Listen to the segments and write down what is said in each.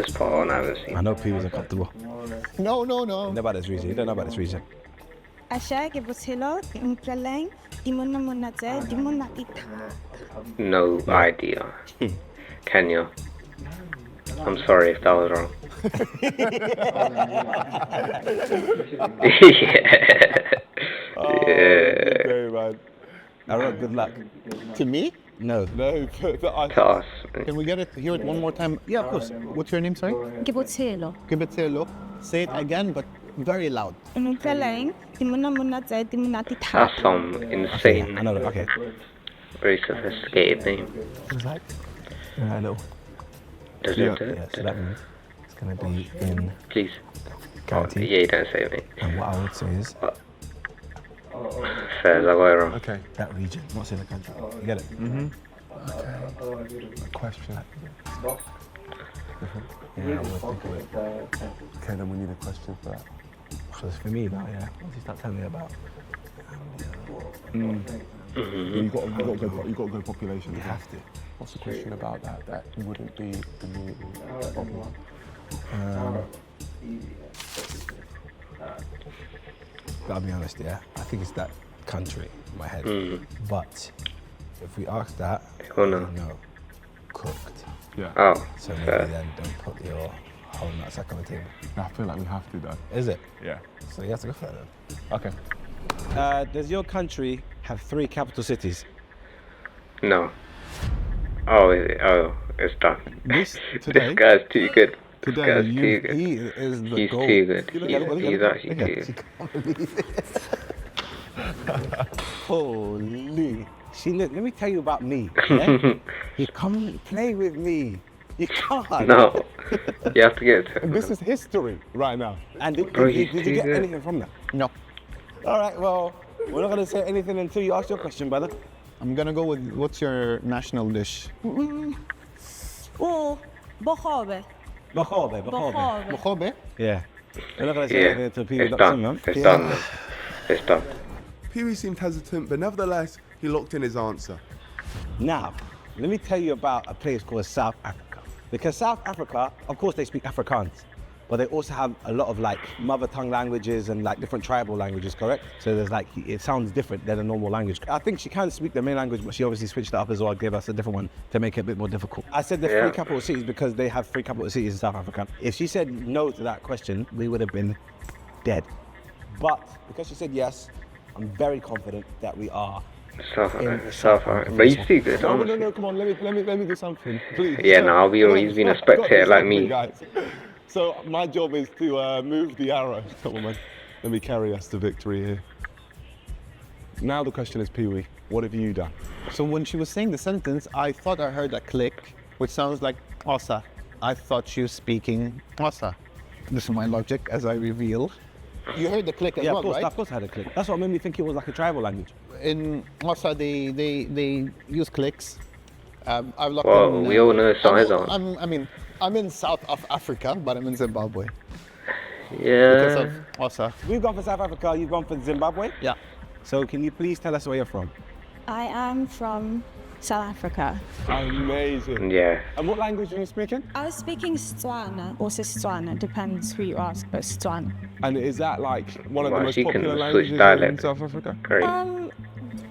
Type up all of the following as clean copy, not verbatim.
This part I haven't seen. I know P was uncomfortable. No. You know about this region. You don't know about this region. Asha ke botshelo di utlweleng di mona tse di monate thata. No idea. Kenya. I'm sorry if that was wrong. Yeah. Very bad. I wrote good luck. To me? No. No, To us. Can we hear it one more time? Yeah, of course. What's your name, sorry? Ke botshelo. Kibetselo. Say it again, but very loud. Utlweleng di mona tse di monate That's thata. some insane, I know that. Okay. very sophisticated name. What's that? Hello. Does Yeah. it? Yeah, so that means it's going to be in Please. county. Yeah, you don't say it, mate. And what I would say is Fairs, I got it wrong. Okay. that region, what's in the country. You get it? A question. Yeah, we'll think of it. Okay, then we need a question for that. So it's for me now, yeah. Once you start telling me about You got to go population. you have to. What's the question about that? That wouldn't be immediately problem. Gotta be honest, yeah. I think it's that country in my head. But if we ask that, Oh no. no, cooked. Yeah. Oh, So maybe fair. then don't put your whole nutsack on the table. I feel like we have to though. Is it? Yeah. So you have to go for it then. Okay. Does your country have 3 capital cities? No. Oh, is it? Oh, it's done. This today. This guy's too good. This Today, guy's too good. He is the He's goal. too good. You know, He's actually too She good. can't believe it. Holy. She, let me tell you about me. Yeah? You come and play with me. You can't. No. You have to get it. This is history right now. And did Bro, you he's too get good. anything from that? No. All right, well, we're not going to say anything until you ask your question, brother. I'm gonna go with what's your national dish? Oh, bohobe. Bachobe. Bohobe. Mokobe? Yeah. We're not going to say Yeah. anything until people It's ducks in, done. man. It's done. It's done. Pee-wee seemed hesitant, but nevertheless, he locked in his answer. Now, let me tell you about a place called South Africa. Because South Africa, of course, they speak Afrikaans, but they also have a lot of like mother tongue languages and like different tribal languages, correct? So there's like, it sounds different than a normal language. I think she can speak the main language, but she obviously switched it up as well, gave us a different one to make it a bit more difficult. I said the Yeah. 3 capital cities because they have 3 capital cities in South Africa. If she said no to that question, we would have been dead. But because she said yes, I'm very confident that we are. South In Africa. South South Africa. Africa. But you speak good, No, honestly. no, come on, let me do something, please. Yeah, no, I'll be honest, he's been a I've got to do spectator like something, me. guys. So my job is to move the arrow. Come on, man. Let me carry us to victory here. Now the question is, Pee-wee, what have you done? So when she was saying the sentence, I thought I heard a click, which sounds like Osa. I thought she was speaking Osa. This is my logic as I reveal. You heard the click as Yeah, well, right? of course I had a click. That's what made me think it was like a tribal language. In Osa, they use clicks. I've looked Well, in, we all know signs on. I'm in South of Africa, but I'm in Zimbabwe because Yeah. of Osa. We've gone for South Africa, you've gone for Zimbabwe. Yeah. So can you please tell us where you're from? I am from South Africa. Amazing. Yeah. And what language are you speaking? I was speaking Setswana or Setswana, depends who you ask, but Setswana. And is that like one of the Well, most she can popular switch languages in dialect. South Africa? Great.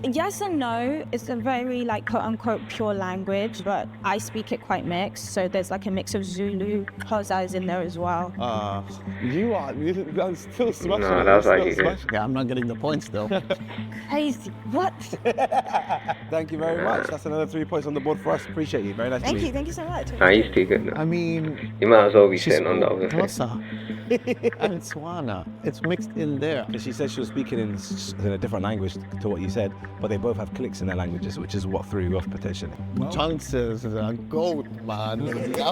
Yes and no. It's a very like quote unquote pure language, but I speak it quite mixed. So there's like a mix of Zulu, Xhosa is in there as well. You're still smashing No, it. that's You're like still you. smashing Yeah, I'm not getting the points though. Crazy. What? Thank you very much. That's another 3 points on the board for us. Appreciate you. Very nice to Thank meet you. you. Thank you so much. Nah, he's too good. I mean, You might as well be she's sitting on the other thing. Xhosa and Tswana. It's mixed in there. Because she said she was speaking in a different language to what you said, but they both have clicks in their languages, which is what threw you off potentially. Chances are gold, man.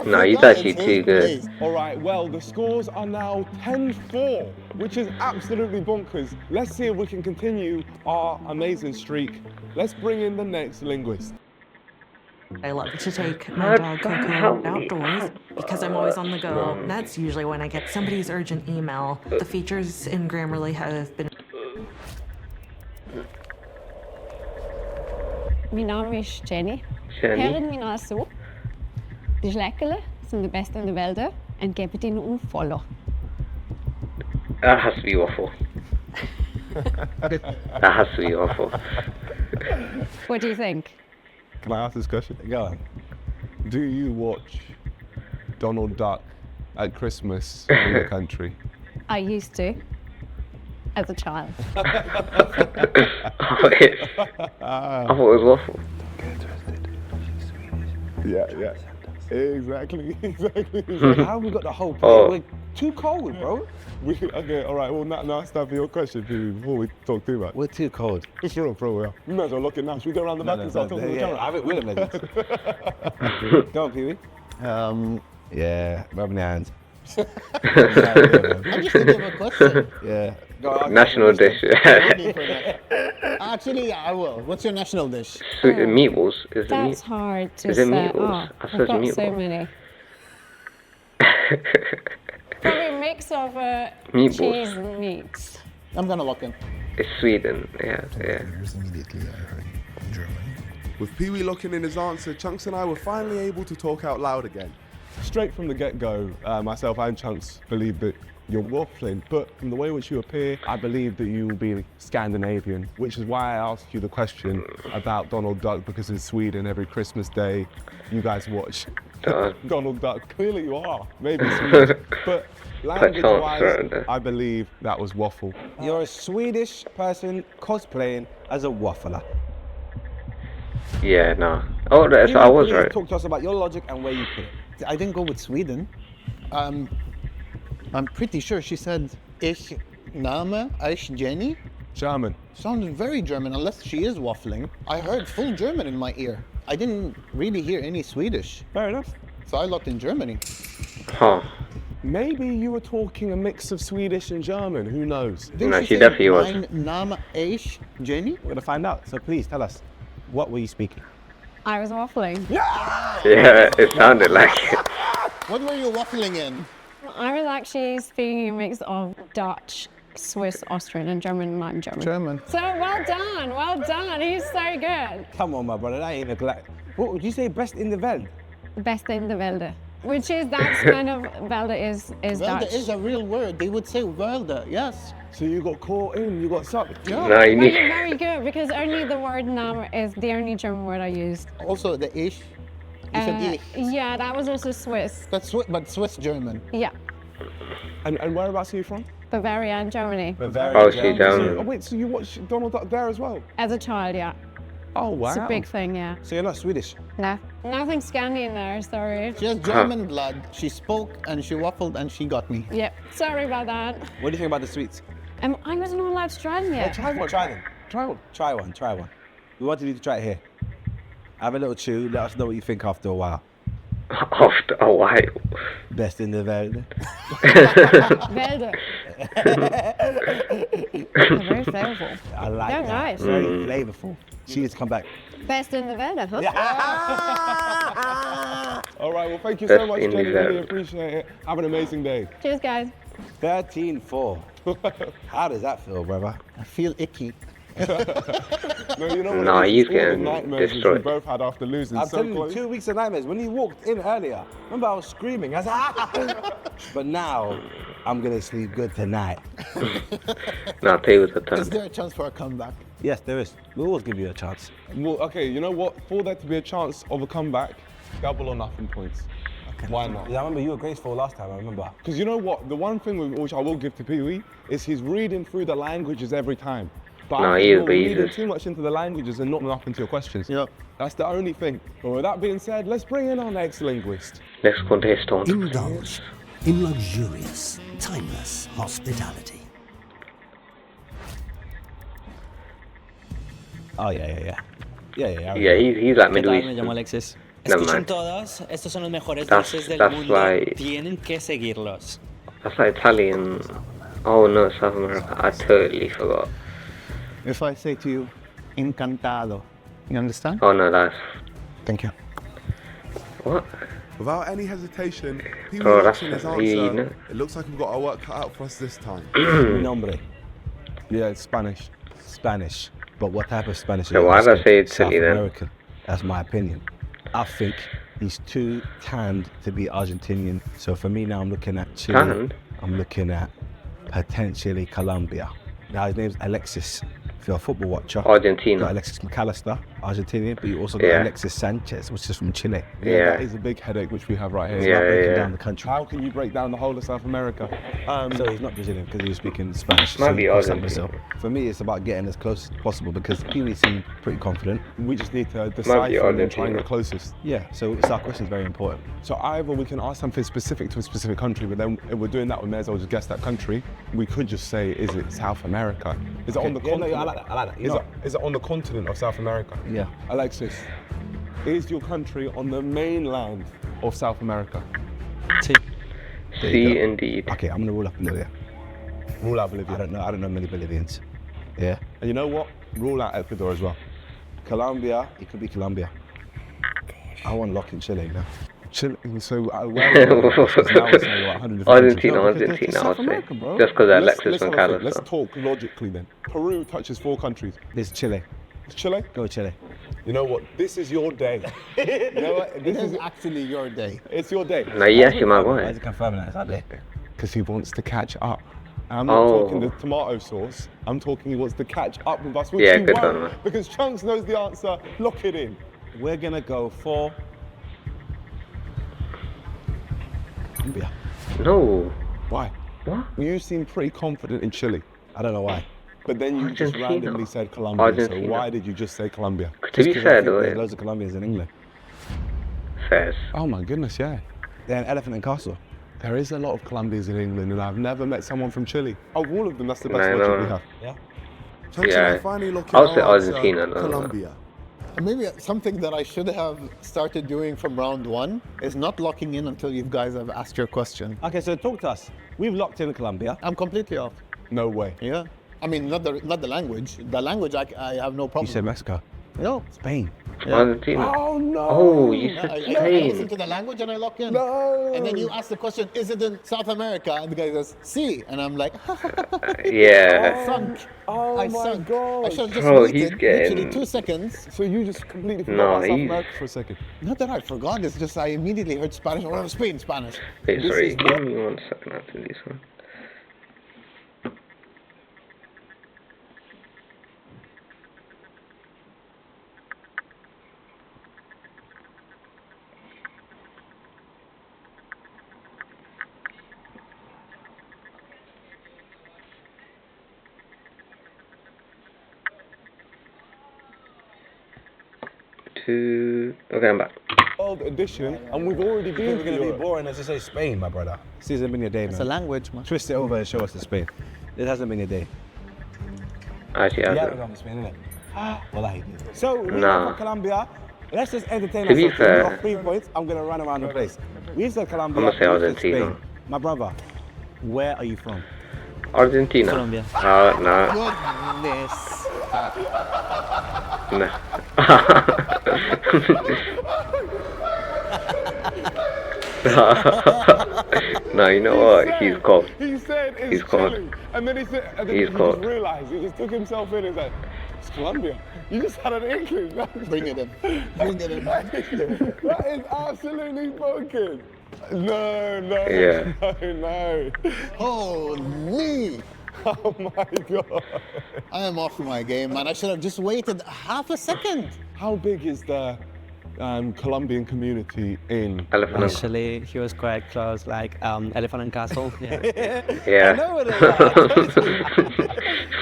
No, he's actually too good. All right, well, the scores are now 10-4, which is absolutely bonkers. Let's see if we can continue our amazing streak. Let's bring in the next linguist. I love to take my dog Coco outdoors because I'm always on the go. That's usually when I get somebody's urgent email. The features in Grammarly have been Mijn naam is Jenny. Jenny. Heren mij nou zo. Die lekkelen zijn de beste in de wereld. Hè. en geef din un follow. That has to be waffle. That has to be waffle. What do you think? Can I ask this question? Go on. Do you watch Donald Duck at Christmas in your country? I used to, as a child. Oh, it's, I thought it was waffle. Yeah. Exactly. How have we got the whole plate? Oh. We're too cold, bro. Okay, all right. Well, now it's time for your question, Pee-wee, before we talk too much. We're too cold. It's real, bro. Yeah. You might as well look it now. Should we go around the back and start talking to the camera? I will Go on, Pee-wee. Yeah, rubbing your hands. I'm just thinking of a question. Yeah. Go on, National dish. Waiting for that. Actually, yeah, I will. What's your national dish? Meatballs. Is it That's meat? hard to Is it say. meatballs? I I've suppose got so meatballs. many. Probably a mix of Meatballs. cheese and meats. I'm gonna lock in. It's Sweden. Yeah. With Pee-wee locking in his answer, Chunks and I were finally able to talk out loud again. Straight from the get-go, myself and Chunks believe that you're waffling, but from the way in which you appear, I believe that you will be Scandinavian, which is why I asked you the question about Donald Duck, because in Sweden, every Christmas day, you guys watch Donald Duck. Clearly you are, maybe Swedish, but language-wise, right. I believe that was waffle. You're a Swedish person cosplaying as a waffler. Yeah, no. Oh, that's, I was Please right. Talk to us about your logic and where you put it. I didn't go with Sweden. I'm pretty sure she said Ich Name Ich Jenny. German. Sounded very German, unless she is waffling. I heard full German in my ear. I didn't really hear any Swedish. Fair enough. So I looked in Germany. Huh. Maybe you were talking a mix of Swedish and German, who knows? Didn't No, she she say definitely was. Mein Name Ich Jenny? We're gonna find out. So please tell us, what were you speaking? I was waffling. Yeah, it sounded like it. What were you waffling in? I was actually speaking a mix of Dutch, Swiss, Austrian, and German. I'm German. German. So well done, well done. He's so good. Come on, my brother, that ain't a What would you say, best in the world? Best in the Welde. Which is, that's kind of, Welde is Welde Dutch. is a real word. They would say Welde, yes. So you got caught in, you got sucked. Yeah. No, you Well, need. you're very good because only the word Name is the only German word I used. Also the Ich. You said Ich. Yeah, that was also Swiss. That's but Swiss German. Yeah, And whereabouts are you from? Bavaria and Germany. Oh, she's Oh, German. wait, so you watched Donald Duck there as well? As a child, yeah. Oh, wow. It's a big thing, yeah. So you're not Swedish? No, nothing Scandi in there, sorry. She has German blood. She spoke and she waffled and she got me. Yep, sorry about that. What do you think about the sweets? I wasn't allowed to try them yet. Try one. Try them. Try one. We wanted you to try it here. Have a little chew. Let us know what you think after a while. After a while. Best in the world. Welde. They're very flavorful. I like They're that. nice. Very flavorful. She needs to come back. Best in the Welde, huh? All right, well, thank you so Best much, in Jenny. the Really world. appreciate it. Have an amazing day. Cheers, guys. 13-4. How does that feel, brother? I feel icky. No, you know what? Nah, it is? you It's all the can nightmares which we destroy. both had after losing I'm so telling you, close. 2 weeks of nightmares. When you walked in earlier, remember I was screaming. I was but now, I'm going to sleep good tonight. No, play with the Is tongue. there a chance for a comeback? Yes, there is. We'll always give you a chance. Well, okay, you know what? For there to be a chance of a comeback, double or nothing points. Why not? Yeah, I remember you were graceful last time, I remember. Because you know what? The one thing which I will give to Pee-wee is he's reading through the languages every time. But No, I he think is, you're but he's reading just- too much into the languages and not enough into your questions. Yep. That's the only thing. But with that being said, let's bring in our next linguist. Next contestant. Indulge in luxurious, timeless hospitality. Oh, yeah. Yeah, he's like ¿Qué Middle tal? Me llamo Eastern. Alexis. Never Escuchen mind. todos, estos son los mejores That's- dulces del that's mundo. like- Tienen que seguirlos. That's like Italian. Oh no, South America. I totally forgot. If I say to you, encantado, you understand? Oh no, that's. Thank you. What? Without any hesitation, Pee-wee Oh, locks that's in his you answer. know. It looks like we've got our work cut out for us this time. Nombre. Yeah, it's Spanish. Spanish. But what type of Spanish? So is it? why did I say South Italy then? American. That's my opinion. I think He's too tanned to be Argentinian. So for me now, I'm looking at Chile. Tanned? I'm looking at potentially Colombia. Now his name's Alexis. If you're a football watcher, Argentina. you got Alexis McAllister, Argentinian, but you also got Yeah. Alexis Sanchez, which is from Chile. Yeah. That is a big headache which we have right here. It's Yeah, not breaking yeah. down the country. How can you break down the whole of South America? So he's not Brazilian because he was speaking Spanish. Might so be he crossed out Argentine. Brazil. For me, it's about getting as close as possible because Pee-wee seemed pretty confident. We just need to Might be decipher and then try and Argentina. get closest. Yeah, so it's our question is very important. So either we can ask something specific to a specific country, but then if we're doing that, we may as well just guess that country. We could just say, is it South America? Is it on the Yeah, no, continent? I like that. I like that. You know, Is it on the continent of South America? yeah. Alexis, is your country on the mainland of South America? Sí. There you See, go. indeed. Okay, I'm gonna rule out Bolivia. Rule out I Bolivia. don't know many Bolivians. Yeah. And you know what? Rule out Ecuador as well. Colombia, it could be Colombia. I want lock in Chile now. Chile, so where are we? Because now we're saying about 100 different Argentina, countries. No, because Argentina, it's I'll South say. America, bro. Just because Alexis Let's have a think. Let's McAllister. talk logically then. Peru touches 4 countries. There's Chile. It's Chile? Go with Chile. You know what? This is your day. You know what? It This is is actually your day. it's your day. No, yes, you might Why want is it. it confirming that? It's out there. Because he wants to catch up. And I'm not Oh. talking the tomato sauce. I'm talking he wants to catch up with us. Which Yeah, he good won't, one, man. because Chunks knows the answer. Lock it in. We're gonna go for Colombia. No. Why? What? You seem pretty confident in Chile, I don't know why. but then you just Argentina. randomly said Colombia. Argentina. So why did you just say Colombia? To be Because I fair, think though, there's loads of Colombians in England. fairs. Oh my goodness, yeah. They're in Elephant and Castle. There is a lot of Colombians in England, and I've never met someone from Chile. Of all of them, that's the best No, logic no. we have. Yeah. Chunks Yeah. and I finally lock in I'll say our answer, Argentina, no, no. Colombia. Maybe something that I should have started doing from round 1 is not locking in until you guys have asked your question. Okay, so talk to us. We've locked in Colombia. I'm completely off. No way. Yeah. I mean, not the language. The language, I have no You problem. said Mexico. no. Spain. Argentina. Oh no! Oh, you Yeah, said I listen Spain. to the language and I lock in. No! And then you ask the question, is it in South America? And the guy says, sí. And I'm like, Yeah. sunk. Oh I my sunk. God. I should have just Bro, waited he's literally getting- 2 seconds. So you just completely forgot No, about South he's- America for a second. Not that I forgot, it's just I immediately heard Spanish. Oh, Spain, Spanish. Wait, This sorry. is Give me 1 second after this one. Okay, I'm back. World edition, and we've already been We're to gonna be Europe. boring as to say Spain, my brother. This hasn't been your day, It's a man. language, man. Twist it over and show us the Spain. It hasn't been your day. Actually, I Yeah, don't. we're going to Spain, innit? Well, I hate it. So, we Nah. go for Colombia. Let's just entertain To be ourselves. We've fair- got 3 points. I'm going to run around the place. We've said Colombia. I'ma say we've said Argentina. Spain. My brother, where are you from? Argentina. Colombia. No. Goodness. No, you know what? He's cold. He said it's He's cold. Chile, and then he said, and then He's he cold. just realised, he just took himself in and said, it's Colombia. You just had an inkling. Bring it in. Bring it in. That is absolutely broken. No, Yeah. no. Holy. Oh my God. I am off my game, man. I should have just waited half a second. How big is the Colombian community in? Elephant. Actually, he was quite close, like Elephant and Castle. Yeah. Yeah.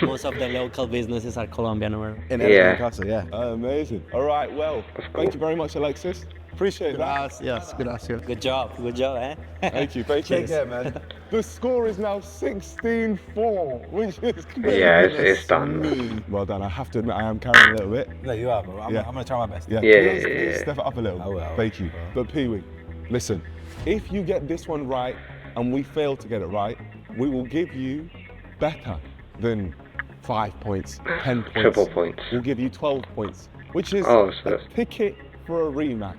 Most of the local businesses are Colombian or In Yeah. Elephant and Castle, yeah. Amazing. All right, well, thank you very much, Alexis. Appreciate that. Yes, gracias. good job, eh? Thank you, thank you. Take care, man. The score is now 16-4, which is Yeah, it's done. Me. Well done. I have to admit, I am carrying a little bit. No, you are, bro. I'm Yeah. going to try my best. Yeah, Yeah, please, yeah, please yeah. step it up a little. I will. Thank you. But Pee-wee, listen, if you get this one right and we fail to get it right, we will give you better than 5 points, 10 points. Triple points. We'll give you 12 points, which is Oh, so a that's- ticket for a rematch.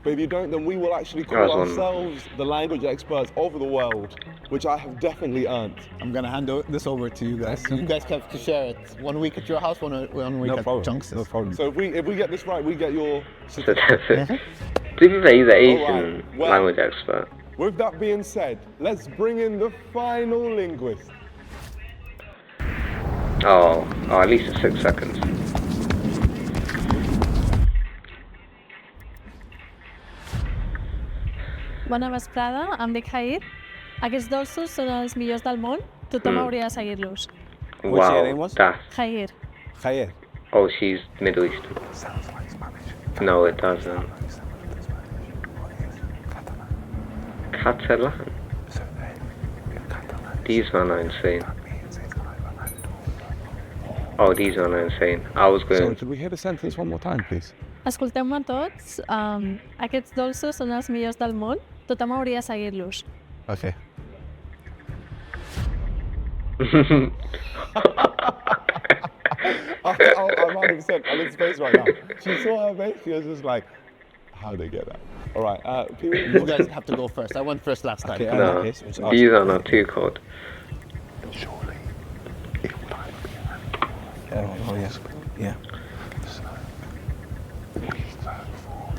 But if you don't, then we will actually call That's one. ourselves the language experts of the world, which I have definitely earned. I'm gonna hand this over to you guys. You guys have to share it. 1 week at your house, one week No at problem. Chunks'. No problem. So if we get this right, we get your So certificate. that's it. To be fair, he's an Asian Alright, well- language expert. With that being said, let's bring in the final linguist. Oh, at least it's 6 seconds. Bona vesprada, em dic Jair. Aquests dolços són els millors del món. Tothom hauria de seguir-los. What's your name Wow, was? that's... Jair. Khair. Oh, she's Middle Eastern. No, it doesn't. Catalan. These men are insane. Oh, these men are insane. I was So, going... could we hear the sentence one more time, please? Escolteu-me tots. Aquests dolços són els millors del món. Tothom hauria de seguir-los. Okay. I'm 100%. I'm in space right now. She saw her face. She was just like, "How they get that?" All right, Pee-wee, You guys have to go first. I went first last time. Okay, in No, that case, which these are not too cold. surely, if time Oh, yeah. Yeah.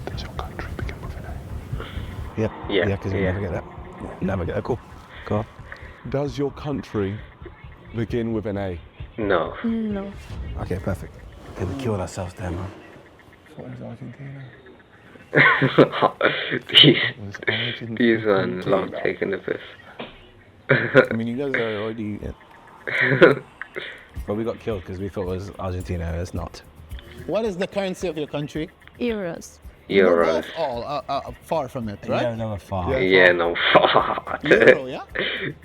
does your country begin with an Yeah. Yeah, because you yeah. never get that. Never get that. Cool. Go on. A? Does your country begin with an A? No. No. Okay, perfect. Okay, we killed ourselves there, man. What is Argentina? these men love taking the piss. I mean, you guys are already. But we got killed because we thought it was Argentina. It's not. What is the currency of your country? Euros. We're Euros. both all far from it, right? Yeah, no, far. Yeah, no, fuck. Euro, yeah?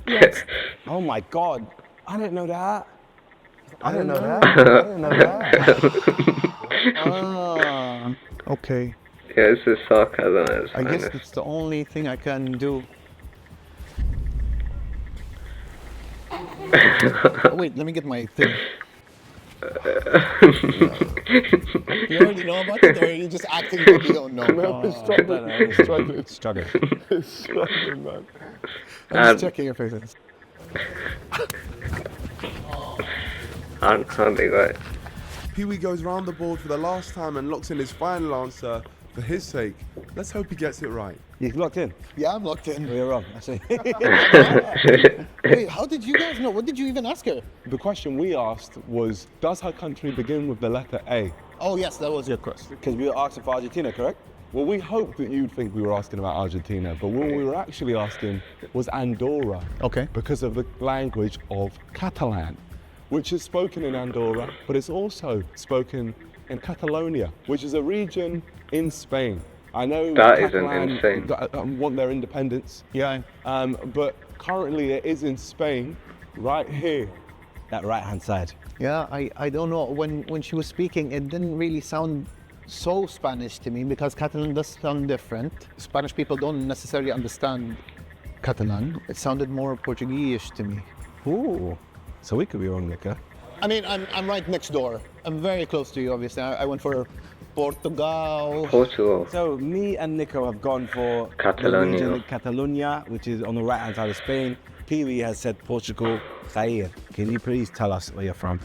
Yes. Oh my God! I didn't know that. I didn't know that. I didn't know that. Ah, okay. Yeah, this is sarcasm at its I guess finest. it's the only thing I can do. Oh, wait, let me get my thing. You already know about it, or are you just acting like you don't know? It's struggling. It's struggling. Struggling. It's struggling, man. I'm just checking your faces. How they got it? Pee-wee goes round the board for the last time and locks in his final answer. For his sake, let's hope he gets it right. You locked in. Yeah, I'm locked in. Well, you're wrong. Actually. Wait, how did you guys know? What did you even ask her? The question we asked was, does her country begin with the letter A? Oh, yes, that was your question. Because we were asking for Argentina, correct? Well, we hoped that you'd think we were asking about Argentina, but what we were actually asking was Andorra. Okay. Because of the language of Catalan, which is spoken in Andorra, but it's also spoken in Catalonia, which is a region in Spain. I know That isn't Catalan insane. Want their independence, Yeah. but currently it is in Spain, right here. That right-hand side. Yeah, I don't know. When she was speaking, it didn't really sound so Spanish to me because Catalan does sound different. Spanish people don't necessarily understand Catalan. It sounded more Portuguese to me. Ooh. So we could be wrong, Nico. I mean, I'm right next door. I'm very close to you, obviously. I went for Portugal. Portugal. So me and Nico have gone for Catalonia. the region Catalonia, which is on the right-hand side of Spain. Pee-wee has said Portugal. Khair, can you please tell us where you're from?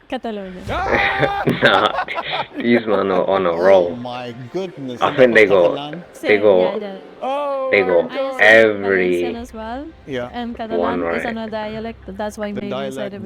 Catalonia. Nah, these men are on a Oh roll. my goodness. I think they go, Catalan. they Yeah, go, I did. they go I speak every Valencian as well. Yeah. And Catalan One is right. another dialect. That's why The maybe you said dialect, it.